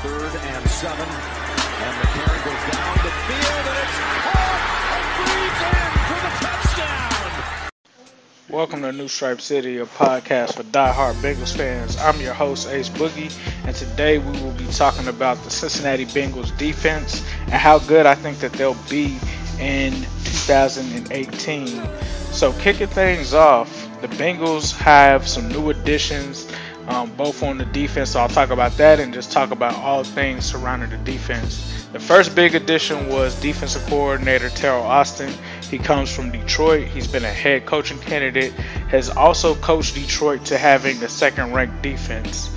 3rd and 7. And McCarron goes down the field, and it's caught and breathes in for the touchdown. Welcome to New Stripe City, a podcast for die-hard Bengals fans. I'm your host, Ace Boogie, and today we will be talking about the Cincinnati Bengals defense and how good I think that they'll be in 2018. So kicking things off, the Bengals have some new additions, both on the defense, so I'll talk about that and just talk about all things surrounding the defense. The first big addition was defensive coordinator Teryl Austin. He comes from Detroit. He's been a head coaching candidate, has also coached Detroit to having the second-ranked defense.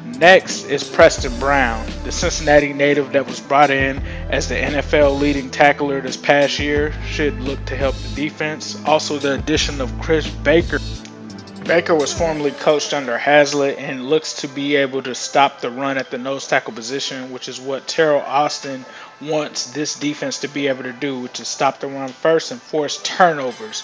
Next is Preston Brown, the Cincinnati native that was brought in as the NFL leading tackler this past year, should look to help the defense. Also the addition of Chris Baker. Baker was formerly coached under Hazlitt and looks to be able to stop the run at the nose tackle position, which is what Teryl Austin wants this defense to be able to do, which is stop the run first and force turnovers.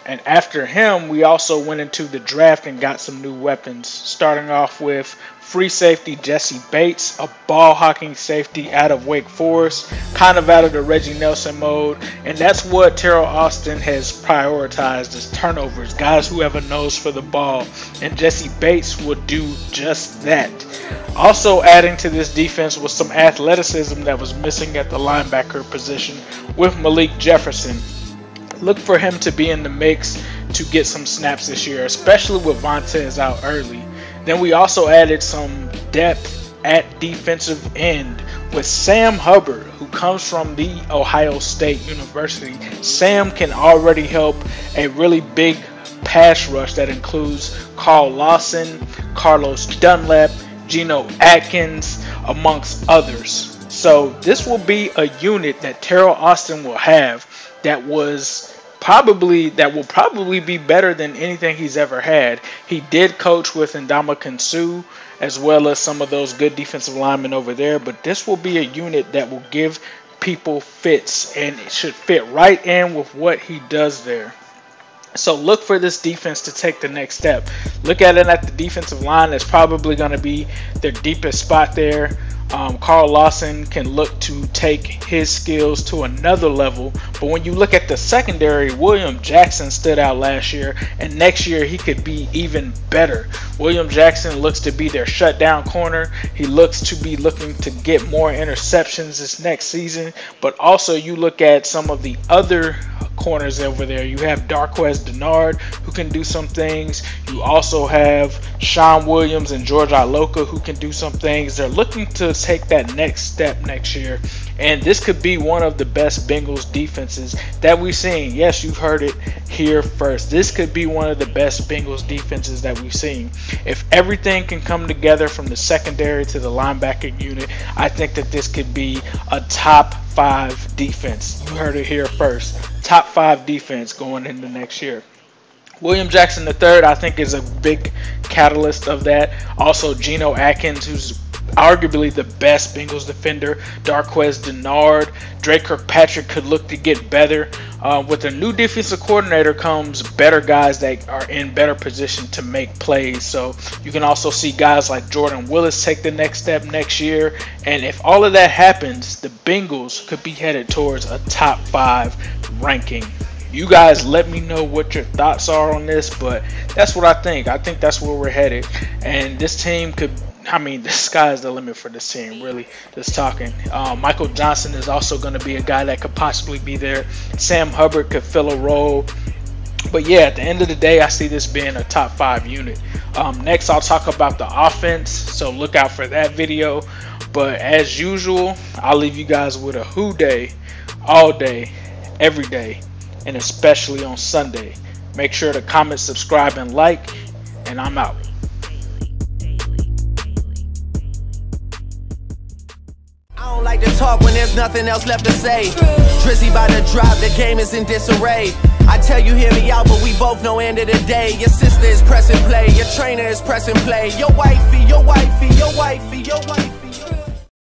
And after him, we also went into the draft and got some new weapons, starting off with free safety Jesse Bates, a ball-hawking safety out of Wake Forest, kind of out of the Reggie Nelson mode. And that's what Teryl Austin has prioritized, is turnovers, guys who have a nose for the ball. And Jesse Bates would do just that. Also adding to this defense was some athleticism that was missing at the linebacker position with Malik Jefferson. Look for him to be in the mix to get some snaps this year, especially with Vontaze out early. Then we also added some depth at defensive end with Sam Hubbard, who comes from the Ohio State University. Sam can already help a really big pass rush that includes Carl Lawson, Carlos Dunlap, Geno Atkins, amongst others. So this will be a unit that Teryl Austin will have that will probably be better than anything he's ever had. He did coach with Ndamukong Suh as well as some of those good defensive linemen over there, but this will be a unit that will give people fits, and it should fit right in with what he does there. So look for this defense to take the next step. Look at it at the defensive line. That's probably going to be their deepest spot there. Carl Lawson can look to take his skills to another level, but when you look at the secondary, William Jackson stood out last year, and next year he could be even better. William Jackson looks to be their shutdown corner. He looks to be looking to get more interceptions this next season, but also you look at some of the other corners over there. You have Darqueze Dennard, who can do some things. You also have Sean Williams and George Iloka, who can do some things. They're looking to take that next step next year, and this could be one of the best Bengals defenses that we've seen. Yes, you've heard it here first. This could be one of the best Bengals defenses that we've seen. If everything can come together from the secondary to the linebacker unit, I think that this could be a top 5 defense. You heard it here first. Top 5 defense going into next year. William Jackson III, I think, is a big catalyst of that. Also, Geno Atkins, who's arguably the best Bengals defender. Darqueze Dennard. Drake Kirkpatrick could look to get better. With a new defensive coordinator comes better guys that are in better position to make plays. So you can also see guys like Jordan Willis take the next step next year. And if all of that happens, the Bengals could be headed towards a top 5 ranking. You guys let me know what your thoughts are on this, but that's what I think. I think that's where we're headed. And this team could, the sky's the limit for this team, really, just talking. Michael Johnson is also going to be a guy that could possibly be there. Sam Hubbard could fill a role. But yeah, at the end of the day, I see this being a top 5 unit. Next, I'll talk about the offense, so look out for that video. But as usual, I'll leave you guys with a who day, all day, every day, and especially on Sunday. Make sure to comment, subscribe, and like, and I'm out. I don't like to talk when there's nothing else left to say. Drizzy by the drop, the game is in disarray. I tell you, hear me out, but we both know end of the day. Your sister is pressing play, your trainer is pressing play. Your wifey, your wifey, your wifey, your wifey.